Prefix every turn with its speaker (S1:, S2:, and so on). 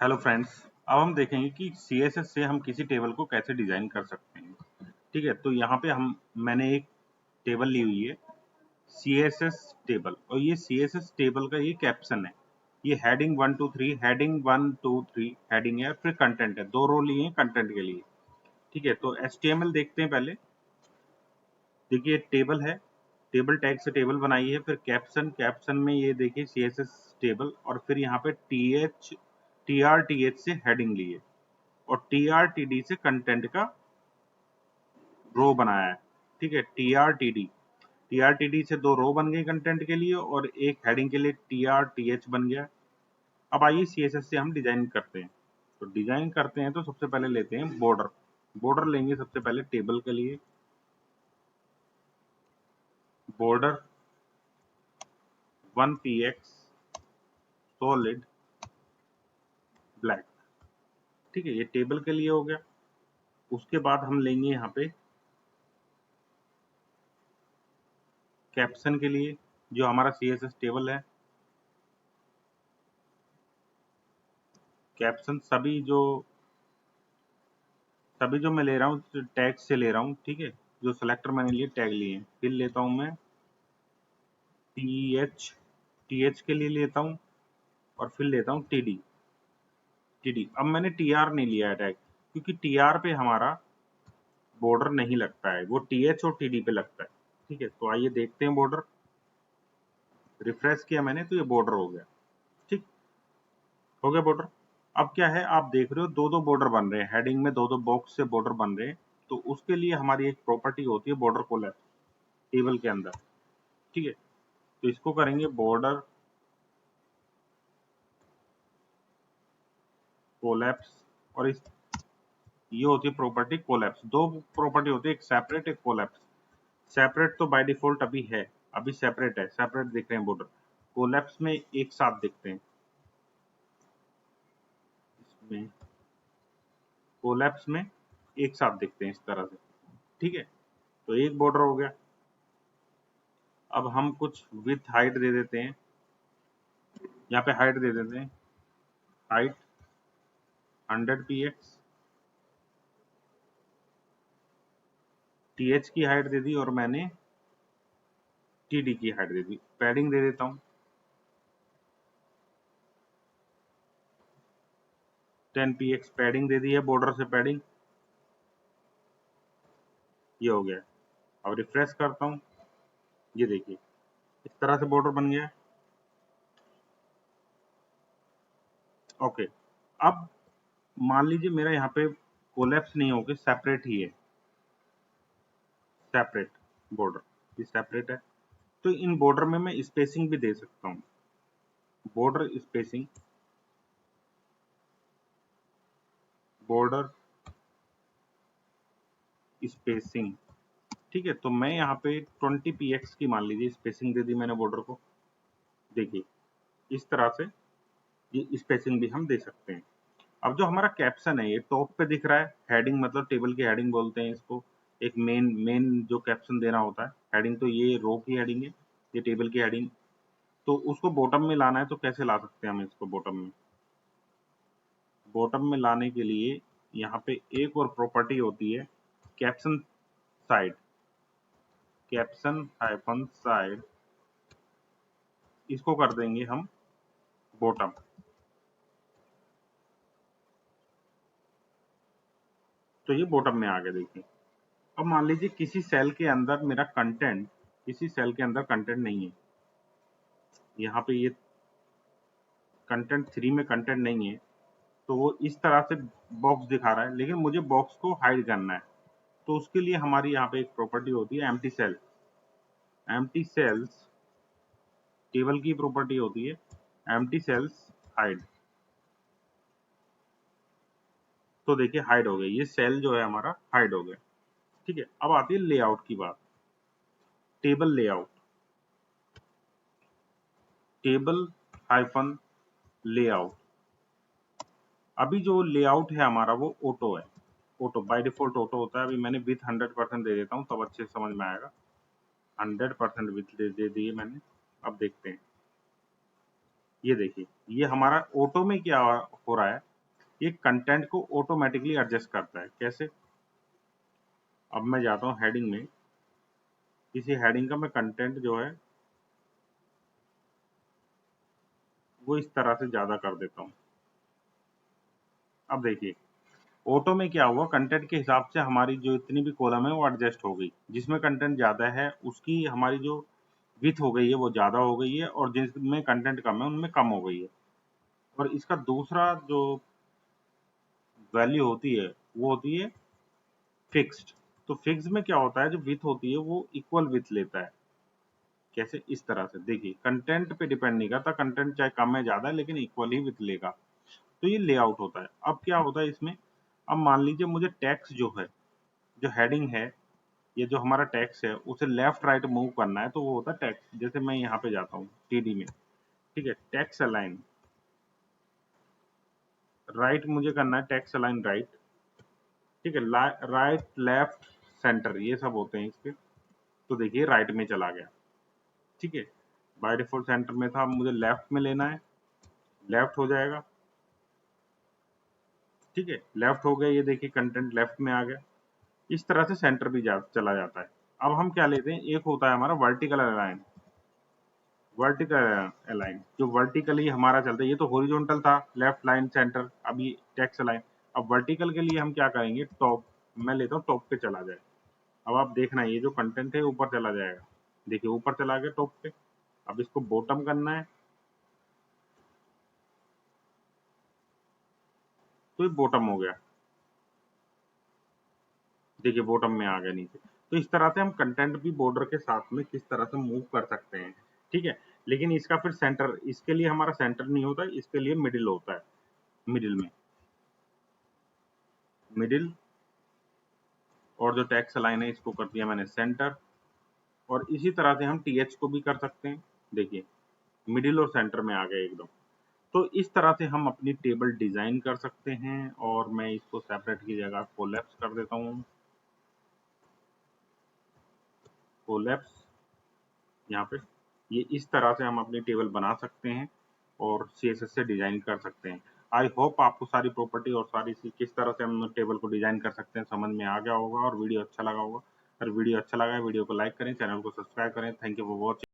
S1: Hello friends. अब हम देखेंगे कि CSS से हम किसी टेबल को कैसे डिजाइन कर सकते हैं। ठीक है, तो यहाँ पे मैंने एक टेबल ली हुई है CSS टेबल, और ये CSS टेबल का ये कैप्शन है। ये हेडिंग 1 2 3, हेडिंग 1 2 3 हेडिंग है, फिर कंटेंट है, दो रो लिए हैं कंटेंट के लिए। ठीक है, तो HTML देखते हैं पहले। देखिए टेबल है, टेबल टैग से टेबल बनाई है, फिर कैप्शन, कैप्शन में ये देखिए CSS टेबल, और फिर यहाँ पे TRTH से हेडिंग ली है, और TRTD से कंटेंट का रो बनाया है। ठीक है, TRTD से दो रो बन गई कंटेंट के लिए, और एक हेडिंग के लिए TRTH बन गया। अब आइए CSS से हम डिजाइन करते हैं। तो डिजाइन करते हैं तो सबसे पहले लेते हैं बॉर्डर। बॉर्डर लेंगे सबसे पहले टेबल के लिए। Border 1px solid black. ठीक है, ये टेबल के लिए हो गया। उसके बाद हम लेंगे यहाँ पे कैप्शन के लिए, जो हमारा CSS टेबल है। कैप्शन सभी जो मैं ले रहा हूँ टैग से ले रहा हूँ। ठीक है, जो सेलेक्टर मैंने लिए टैग लिए हैं। फिर लेता हूँ मैं TH के लिए लेता हूँ, और फिर लेता हूँ TD। अब मैंने TR नहीं लिया है टैग, क्योंकि TR पे हमारा बॉर्डर नहीं लगता है, वो TH और TD पे लगता है। ठीक है, तो आइए देखते हैं बॉर्डर। रिफ्रेश किया मैंने तो ये बॉर्डर हो गया। ठीक हो गया बॉर्डर। अब क्या है, आप देख रहे हो दो दो बॉर्डर बन रहे हैं, हेडिंग में दो दो बॉक्स से बॉर्डर बन रहे हैं। तो उसके लिए हमारी एक प्रॉपर्टी होती है बॉर्डर कोलैप्स टेबल के अंदर। ठीक है, तो इसको करेंगे बॉर्डर कोलैप्स, और इस ये होती है प्रॉपर्टी कोलैप्स। दो प्रॉपर्टी होती है, एक सेपरेट एक कोलैप्स। सेपरेट तो बाय डिफॉल्ट अभी है, अभी सेपरेट है, सेपरेट दिख रहे हैं बॉर्डर। कोलैप्स में एक साथ दिखते हैं। इसमें कोलैप्स में एक साथ दिखते हैं इस तरह से। ठीक है, तो एक बॉर्डर हो गया। अब हम कुछ विथ हाइट दे देते हैं, यहाँ पे हाइट दे देते हैं, हाइट 100 px। TH की हाइट दे दी, और मैंने TD की हाइट दे दी। पैडिंग दे देता हूँ 10 px, पैडिंग दे दी है बॉर्डर से पैडिंग। ये हो गया। अब रिफ्रेश करता हूँ, ये देखिए इस तरह से बॉर्डर बन गया। ओके, अब मान लीजिए मेरा यहाँ पे कोलैप्स नहीं होके सेपरेट ही है, सेपरेट बॉर्डर, ये सेपरेट है। तो इन बॉर्डर में मैं स्पेसिंग भी दे सकता हूँ। Border spacing, border spacing. ठीक है, तो मैं यहाँ पे 20 px की मान लीजिए स्पेसिंग दे दी मैंने बॉर्डर को। देखिए इस तरह से ये स्पेसिंग भी हम दे सकते हैं। अब जो हमारा कैप्शन है ये टॉप पे दिख रहा है, हेडिंग मतलब टेबल की हेडिंग बोलते हैं इसको। एक मेन जो कैप्शन देना होता है, हेडिंग तो ये रो की हेडिंग है, ये टेबल की हेडिंग। तो उसको बॉटम में लाना है, तो कैसे ला सकते हैं हम इसको बॉटम में? बॉटम में लाने के लिए यहाँ पे एक और प्रॉपर्टी होती है caption side, caption hyphen side. इसको कर देंगे हम बॉटम। तो ये बॉटम में आ गया। देखिए अब मान लीजिए किसी सेल के अंदर मेरा कंटेंट, किसी सेल के अंदर कंटेंट नहीं है, यहाँ पे ये कंटेंट 3 में कंटेंट नहीं है, तो वो इस तरह से बॉक्स दिखा रहा है, लेकिन मुझे बॉक्स को हाइड करना है। तो उसके लिए हमारी यहाँ पे एक प्रॉपर्टी होती है empty cell. Empty cells table की प्रॉपर्टी होती है एम्प्टी सेल्स हाइड। तो देखिए हाइड हो गया, ये सेल जो है हमारा हाइड हो गया। ठीक है, अब आती है लेआउट की बात। Table layout, table hyphen layout. अभी जो लेआउट है हमारा वो ऑटो है, ऑटो बाय डिफॉल्ट ऑटो होता है। अभी मैंने विथ 100% दे देता हूँ, तब अच्छे से समझ में आएगा। 100% विथ दे दिए मैंने। अब देखते हैं ये देखिए, ये हमारा ऑटो में क्या हो रहा है, ये कंटेंट को ऑटोमेटिकली एडजस्ट करता है। कैसे? अब मैं जाता हूँ हेडिंग में, किसी हेडिंग का मैं कंटेंट जो है वो इस तरह से ज्यादा कर देता हूँ। अब देखिए, ऑटो में क्या हुआ, कंटेंट के हिसाब से हमारी जो इतनी भी कॉलम है वो एडजस्ट हो गई। जिसमें कंटेंट ज्यादा है उसकी हमारी जो विड्थ हो गई है वो ज्यादा हो गई है, और जिसमें कंटेंट कम है उनमें कम हो गई है। और इसका दूसरा जो वैल्यू होती है वो होती है फिक्स्ड। तो फिक्स में क्या होता है, जो विड्थ होती है वो इक्वल विड्थ लेता है। कैसे? इस तरह से देखिए, कंटेंट पे डिपेंड नहीं करता, कंटेंट चाहे कम है ज्यादा है लेकिन इक्वल ही विड्थ लेगा। तो ये लेआउट होता है। अब क्या होता है इसमें, अब मान लीजिए मुझे टेक्स्ट जो है, जो हेडिंग है, ये जो हमारा टेक्स्ट है उसे लेफ्ट राइट मूव करना है, तो वो होता है टेक्स्ट। जैसे मैं यहाँ पे जाता हूँ टीडी में, ठीक है, टेक्स्ट अलाइन राइट मुझे करना है, टेक्स्ट अलाइन राइट, ठीक है, राइट लेफ्ट सेंटर ये सब होते हैं इसके। तो देखिए राइट में चला गया, ठीक है, बाय डिफॉल्ट सेंटर में था, मुझे लेफ्ट में लेना है, लेफ्ट हो जाएगा, ठीक है, लेफ्ट हो गया, ये देखिए कंटेंट लेफ्ट में आ गया। इस तरह से सेंटर भी चला जाता है। अब हम क्या लेते हैं, एक होता है हमारा वर्टिकल अलाइन, वर्टिकल अलाइन जो वर्टिकली हमारा चलता है, ये तो हॉरिजॉन्टल था लेफ्ट लाइन सेंटर, अभी टेक्स्ट अलाइन। अब वर्टिकल के लिए हम क्या करेंगे, टॉप, मैं लेता हूँ टॉप पे चला जाए। अब आप देखना ये जो कंटेंट है ऊपर चला जाएगा, देखिए ऊपर चला गया टॉप पे। अब इसको बॉटम करना है तो ये बॉटम हो गया, देखिए बॉटम में आ गया नीचे। तो इस तरह से हम कंटेंट भी बॉर्डर के साथ में किस तरह से मूव कर सकते हैं, ठीक है। लेकिन इसका फिर सेंटर, इसके लिए हमारा सेंटर नहीं होता, इसके लिए मिडिल होता है। मिडिल में, मिडिल, और जो टेक्स्ट लाइन है इसको कर दिया मैंने सेंटर। और इसी तरह से हम टीएच को भी कर सकते हैं, देखिए मिडिल और सेंटर में आ गए एकदम। तो इस तरह से हम अपनी टेबल डिजाइन कर सकते हैं। और मैं इसको सेपरेट की जगह कोलैप्स कर देता हूँ, कोलैप्स यहाँ पे। ये इस तरह से हम अपनी टेबल बना सकते हैं और सीएसएस से डिजाइन कर सकते हैं। आई होप आपको सारी प्रॉपर्टी और सारी किस तरह से हम टेबल को डिजाइन कर सकते हैं समझ में आ गया होगा और वीडियो अच्छा लगा होगा। अगर वीडियो अच्छा लगा है वीडियो को लाइक करें, चैनल को सब्सक्राइब करें। Thank you for watching.